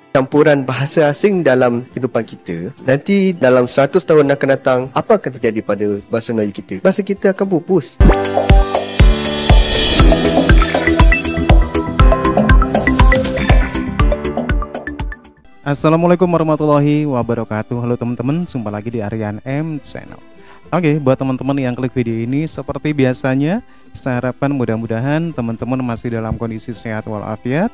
Campuran bahasa asing dalam kehidupan kita, nanti dalam 100 tahun akan datang, apa akan terjadi pada bahasa Melayu kita? Bahasa kita akan pupus. Assalamualaikum warahmatullahi wabarakatuh. Halo teman-teman, jumpa lagi di Aryan M Channel. Oke, buat teman-teman yang klik video ini, seperti biasanya, saya harapkan mudah-mudahan teman-teman masih dalam kondisi sehat walafiat.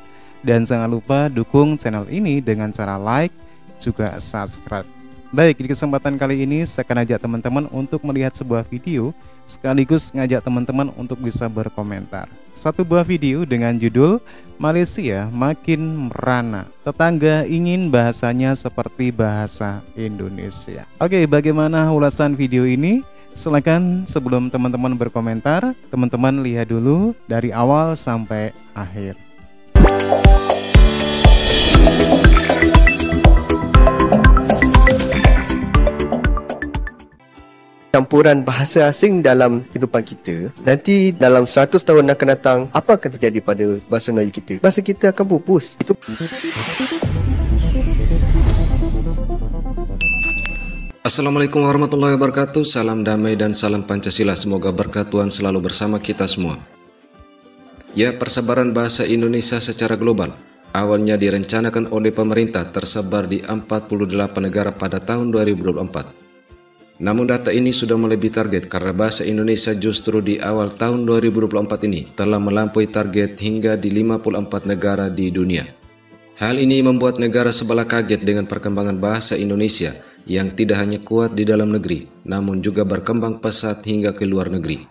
Dan jangan lupa dukung channel ini dengan cara like, juga subscribe. Baik, di kesempatan kali ini saya akan ajak teman-teman untuk melihat sebuah video, sekaligus ngajak teman-teman untuk bisa berkomentar. Satu buah video dengan judul Malaysia Makin Merana, Tetangga Ingin Bahasanya Seperti Bahasa Indonesia. Oke, bagaimana ulasan video ini? Silakan sebelum teman-teman berkomentar, teman-teman lihat dulu dari awal sampai akhir. Campuran bahasa asing dalam kehidupan kita, nanti dalam 100 tahun akan datang, apa akan terjadi pada bahasa Melayu kita? Bahasa kita akan pupus. Assalamualaikum warahmatullahi wabarakatuh. Salam damai dan salam Pancasila. Semoga berkat Tuhan selalu bersama kita semua. Ya, persebaran bahasa Indonesia secara global awalnya direncanakan oleh pemerintah tersebar di 48 negara pada tahun 2024. Namun data ini sudah melebihi target karena bahasa Indonesia justru di awal tahun 2024 ini telah melampaui target hingga di 54 negara di dunia. Hal ini membuat negara sebelah kaget dengan perkembangan bahasa Indonesia yang tidak hanya kuat di dalam negeri, namun juga berkembang pesat hingga ke luar negeri.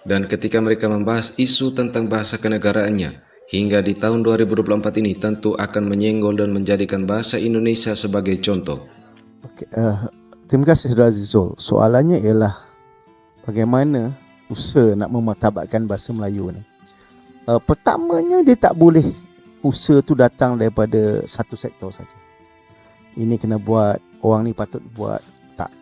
Dan ketika mereka membahas isu tentang bahasa kenegaraannya, hingga di tahun 2024 ini tentu akan menyenggol dan menjadikan bahasa Indonesia sebagai contoh. Terima kasih Saudara Zizul. Soalannya ialah bagaimana usaha nak memartabatkan bahasa Melayu ni. Pertamanya dia tak boleh usaha tu datang daripada satu sektor saja. Ini kena buat, orang ni patut buat. Tak.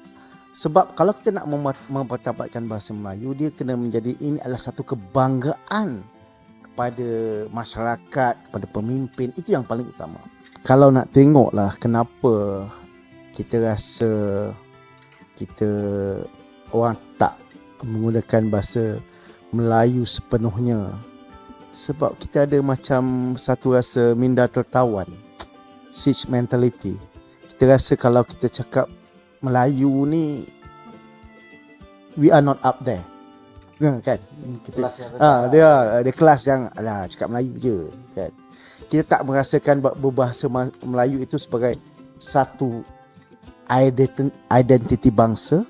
Sebab kalau kita nak memartabatkan bahasa Melayu, dia kena menjadi, ini adalah satu kebanggaan kepada masyarakat, kepada pemimpin. Itu yang paling utama. Kalau nak tengoklah kenapa kita rasa kita orang tak menggunakan bahasa Melayu sepenuhnya, sebab kita ada macam satu rasa minda tertawan, siege mentality. Kita rasa kalau kita cakap Melayu ni, we are not up there, kan? Kita dia kelas yang cakap Melayu je, kan? Kita tak merasakan berbahasa Melayu itu sebagai satu identiti bangsa.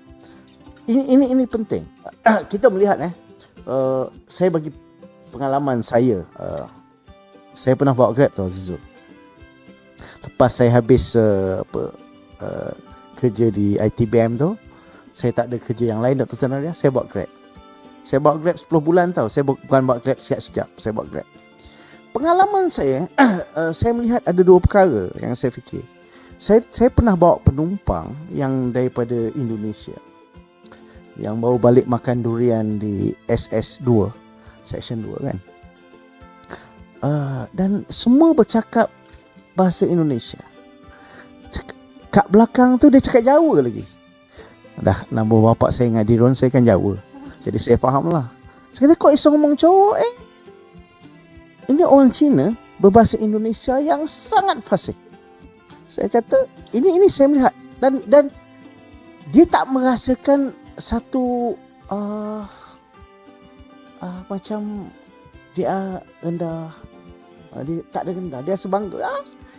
Ini penting. Kita melihat saya bagi pengalaman saya. Saya pernah bawa Grab tau Zizul. Lepas saya habis kerja di ITBM tu, saya tak ada kerja yang lain Dr. Zanaria, saya bawa Grab. Saya bawa Grab 10 bulan tau. Saya bukan bawa Grab siap-siap, saya bawa Grab. Pengalaman saya, saya melihat ada dua perkara yang saya fikir. Saya pernah bawa penumpang yang daripada Indonesia, yang baru balik makan durian di SS2, Section 2 kan. Dan semua bercakap bahasa Indonesia. Kat belakang tu dia cakap Jawa lagi. Dah nama bapak saya dengan Diron, saya kan Jawa. Jadi saya faham lah. Saya kata, kok iso ngomong Jawa Ini orang Cina berbahasa Indonesia yang sangat fasih. Saya kata ini saya melihat dan dia tak merasakan satu macam dia rendah. Dia tak ada rendah, dia sebangga.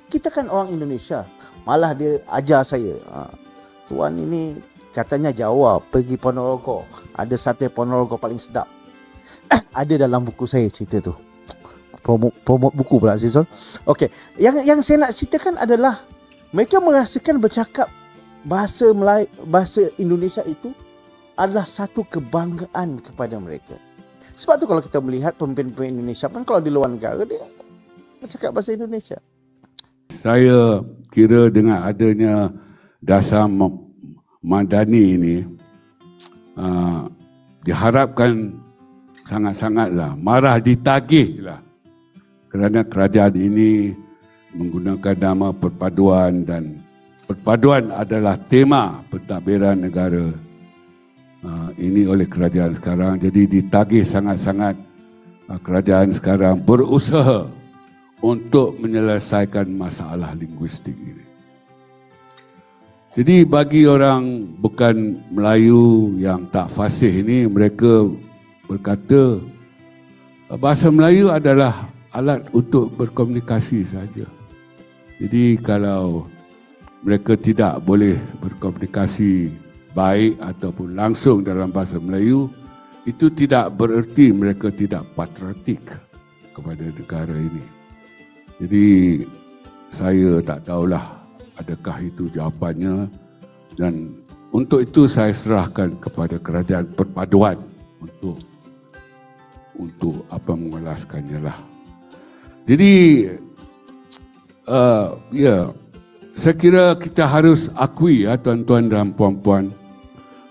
Kita kan orang Indonesia. Malah dia ajar saya. Tuan ini katanya Jawa, pergi Ponorogo. Ada sate Ponorogo paling sedap. Ada dalam buku saya cerita tu. Promote buku pula Zizul. Okey, yang saya nak ceritakan adalah mereka merasakan bercakap bahasa Melayu, bahasa Indonesia itu adalah satu kebanggaan kepada mereka. Sebab tu kalau kita melihat pemimpin-pemimpin Indonesia pun kalau di luar negara dia bercakap bahasa Indonesia. Saya kira dengan adanya dasar madani ini diharapkan sangat-sangatlah marah ditagihlah kerana kerajaan ini menggunakan nama perpaduan, dan perpaduan adalah tema pentadbiran negara ini oleh kerajaan sekarang. Jadi ditagih sangat-sangat kerajaan sekarang berusaha untuk menyelesaikan masalah linguistik ini. Jadi bagi orang bukan Melayu yang tak fasih ini, mereka berkata bahasa Melayu adalah alat untuk berkomunikasi saja. Jadi kalau mereka tidak boleh berkomunikasi baik ataupun langsung dalam bahasa Melayu, itu tidak bererti mereka tidak patriotik kepada negara ini. Jadi saya tak tahulah adakah itu jawapannya, dan untuk itu saya serahkan kepada kerajaan perpaduan untuk mengulaskannya lah. Jadi saya kira kita harus akui tuan-tuan dan puan-puan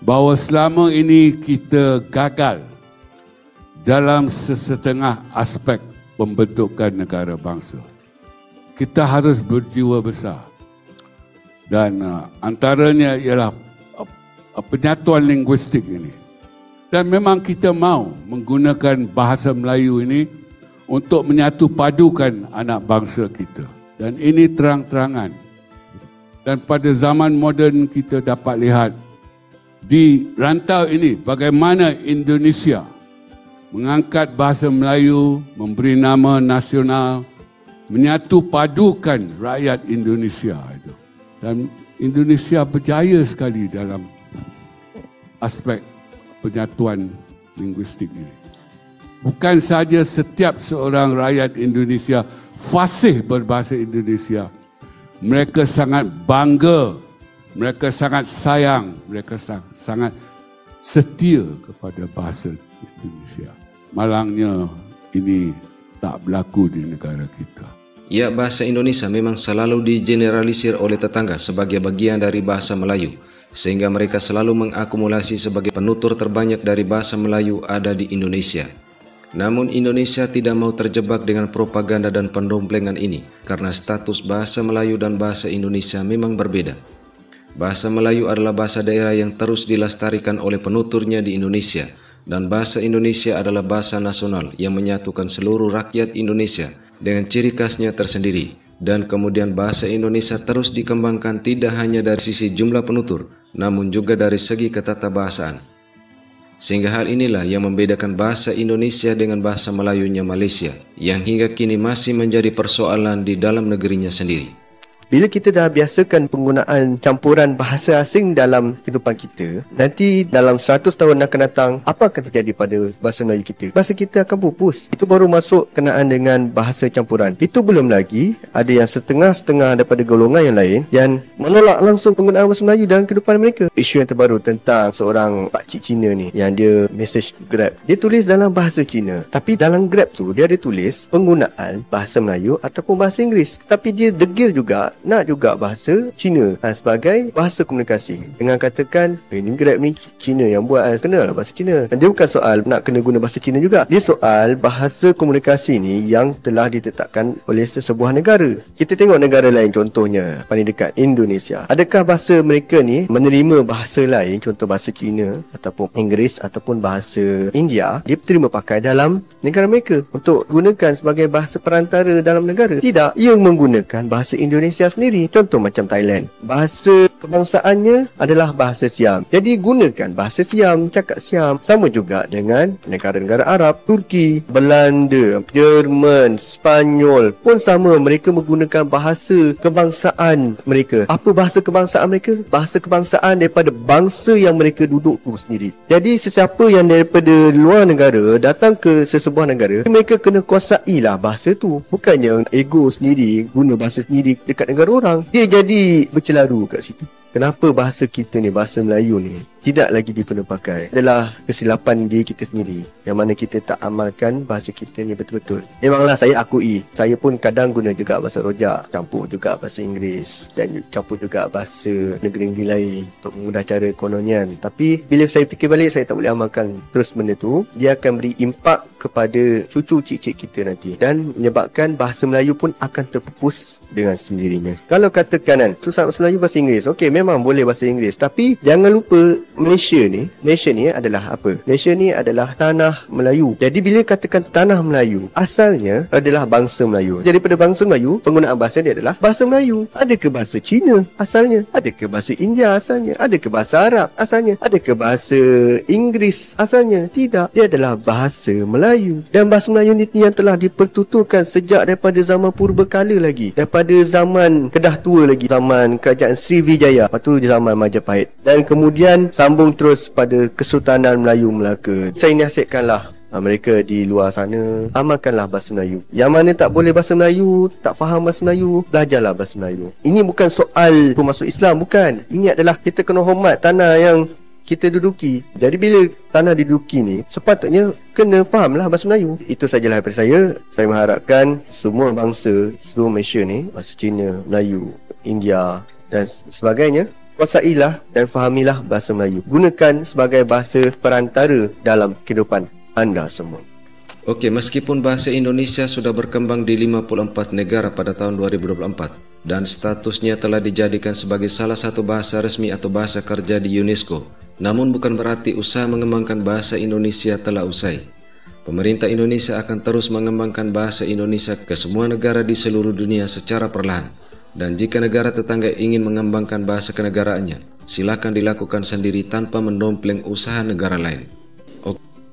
bahawa selama ini kita gagal dalam sesetengah aspek pembentukan negara bangsa. Kita harus berjiwa besar. Dan antaranya ialah penyatuan linguistik ini. Dan memang kita mahu menggunakan bahasa Melayu ini untuk menyatu padukan anak bangsa kita. Dan ini terang-terangan. Dan pada zaman moden kita dapat lihat di rantau ini bagaimana Indonesia mengangkat bahasa Melayu, memberi nama nasional, menyatu padukan rakyat Indonesia itu. Dan Indonesia berjaya sekali dalam aspek penyatuan linguistik ini. Bukan saja setiap seorang rakyat Indonesia fasih berbahasa Indonesia, mereka sangat bangga, mereka sangat sayang, mereka sangat setia kepada bahasa Indonesia. Malangnya ini tak berlaku di negara kita. Ya, bahasa Indonesia memang selalu digeneralisir oleh tetangga sebagai bagian dari bahasa Melayu, sehingga mereka selalu mengakumulasi sebagai penutur terbanyak dari bahasa Melayu ada di Indonesia. Namun Indonesia tidak mau terjebak dengan propaganda dan pendomplengan ini, karena status bahasa Melayu dan bahasa Indonesia memang berbeda. Bahasa Melayu adalah bahasa daerah yang terus dilestarikan oleh penuturnya di Indonesia, dan bahasa Indonesia adalah bahasa nasional yang menyatukan seluruh rakyat Indonesia dengan ciri khasnya tersendiri. Dan kemudian bahasa Indonesia terus dikembangkan tidak hanya dari sisi jumlah penutur, namun juga dari segi ketatabahasaan. Sehingga hal inilah yang membedakan bahasa Indonesia dengan bahasa Melayunya Malaysia, yang hingga kini masih menjadi persoalan di dalam negerinya sendiri. Bila kita dah biasakan penggunaan campuran bahasa asing dalam kehidupan kita, nanti dalam 100 tahun akan datang, apa akan terjadi pada bahasa Melayu kita? Bahasa kita akan pupus. Itu baru masuk kenaan dengan bahasa campuran. Itu belum lagi ada yang setengah-setengah daripada golongan yang lain yang menolak langsung penggunaan bahasa Melayu dalam kehidupan mereka. Isu yang terbaru tentang seorang pakcik Cina ni, yang dia message Grab, dia tulis dalam bahasa Cina, tapi dalam Grab tu dia ada tulis penggunaan bahasa Melayu ataupun bahasa Inggeris. Tapi dia degil juga nak juga bahasa Cina sebagai bahasa komunikasi, dengan katakan ni Grab ni Cina yang buat, kenalah bahasa Cina. Dan dia bukan soal nak kena guna bahasa Cina juga, dia soal bahasa komunikasi ni yang telah ditetapkan oleh sesebuah negara. Kita tengok negara lain, contohnya paling dekat Indonesia. Adakah bahasa mereka ni menerima bahasa lain, contoh bahasa Cina ataupun Inggeris ataupun bahasa India, dia terima pakai dalam negara mereka untuk gunakan sebagai bahasa perantara dalam negara? Tidak, ia menggunakan bahasa Indonesia sendiri. Contoh macam Thailand, bahasa kebangsaannya adalah bahasa Siam, jadi gunakan bahasa Siam, cakap Siam. Sama juga dengan negara-negara Arab, Turki, Belanda, Jerman, Spanyol pun sama, mereka menggunakan bahasa kebangsaan mereka. Apa bahasa kebangsaan mereka? Bahasa kebangsaan daripada bangsa yang mereka duduk tu sendiri. Jadi sesiapa yang daripada luar negara datang ke sesebuah negara, mereka kena kuasailah bahasa tu. Bukannya ego sendiri guna bahasa sendiri dekat negara orang, dia jadi bercelaru kat situ. Kenapa bahasa kita ni, bahasa Melayu ni tidak lagi dikena pakai? Adalah kesilapan diri kita sendiri, yang mana kita tak amalkan bahasa kita ni betul-betul. Memanglah saya akui, saya pun kadang guna juga bahasa rojak, campur juga bahasa Inggeris dan campur juga bahasa negeri-negeri lain untuk memudah cara kononyan. Tapi bila saya fikir balik, saya tak boleh amalkan terus benda tu. Dia akan beri impak kepada cucu cicit kita nanti, dan menyebabkan bahasa Melayu pun akan terpupus dengan sendirinya. Kalau katakan kan, susah bahasa Melayu, bahasa Inggeris, okey, memang boleh bahasa Inggeris, tapi jangan lupa Malaysia ni adalah apa? Malaysia ni adalah tanah Melayu. Jadi bila katakan tanah Melayu, asalnya adalah bangsa Melayu. Jadi pada bangsa Melayu, penggunaan bahasa dia adalah bahasa Melayu. Adakah bahasa Cina asalnya? Adakah bahasa India asalnya? Adakah bahasa Arab asalnya? Adakah bahasa Inggeris asalnya? Tidak. Dia adalah bahasa Melayu. Dan bahasa Melayu ni yang telah dipertuturkan sejak daripada zaman purbakala lagi, daripada zaman Kedah Tua lagi, zaman kerajaan Srivijaya, lepas tu zaman Majapahit, dan kemudian sambung terus pada Kesultanan Melayu Melaka. Saya nasihatkanlah mereka di luar sana, amalkanlah bahasa Melayu. Yang mana tak boleh bahasa Melayu, tak faham bahasa Melayu, belajarlah bahasa Melayu. Ini bukan soal masuk Islam, bukan. Ini adalah kita kena hormat tanah yang kita duduki. Jadi bila tanah diduduki ni, sepatutnya kena fahamlah bahasa Melayu. Itu sajalah daripada saya. Saya mengharapkan semua bangsa seluruh Malaysia ni, bahasa Cina, Melayu, India dan sebagainya, kuasailah dan fahamilah bahasa Melayu. Gunakan sebagai bahasa perantara dalam kehidupan anda semua. Okey, meskipun bahasa Indonesia sudah berkembang di 54 negara pada tahun 2024 dan statusnya telah dijadikan sebagai salah satu bahasa resmi atau bahasa kerja di UNESCO, namun bukan berarti usaha mengembangkan bahasa Indonesia telah usai. Pemerintah Indonesia akan terus mengembangkan bahasa Indonesia ke semua negara di seluruh dunia secara perlahan. Dan jika negara tetangga ingin mengembangkan bahasa kenegaraannya, silakan dilakukan sendiri tanpa mendompleng usaha negara lain.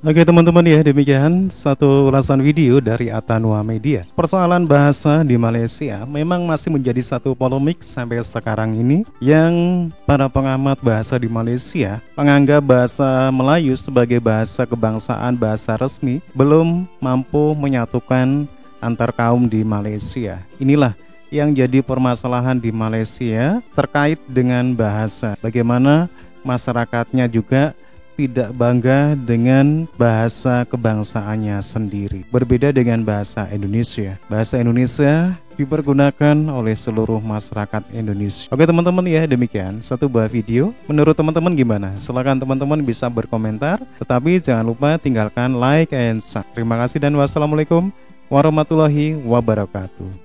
Oke teman-teman ya, demikian satu ulasan video dari Atanua Media. Persoalan bahasa di Malaysia memang masih menjadi satu polemik sampai sekarang ini, yang para pengamat bahasa di Malaysia menganggap bahasa Melayu sebagai bahasa kebangsaan, bahasa resmi, belum mampu menyatukan antar kaum di Malaysia. Inilah yang jadi permasalahan di Malaysia terkait dengan bahasa. Bagaimana masyarakatnya juga tidak bangga dengan bahasa kebangsaannya sendiri. Berbeda dengan bahasa Indonesia. Bahasa Indonesia dipergunakan oleh seluruh masyarakat Indonesia. Oke teman-teman ya, demikian satu buah video. Menurut teman-teman gimana? Silakan teman-teman bisa berkomentar. Tetapi jangan lupa tinggalkan like and subscribe. Terima kasih dan wassalamualaikum warahmatullahi wabarakatuh.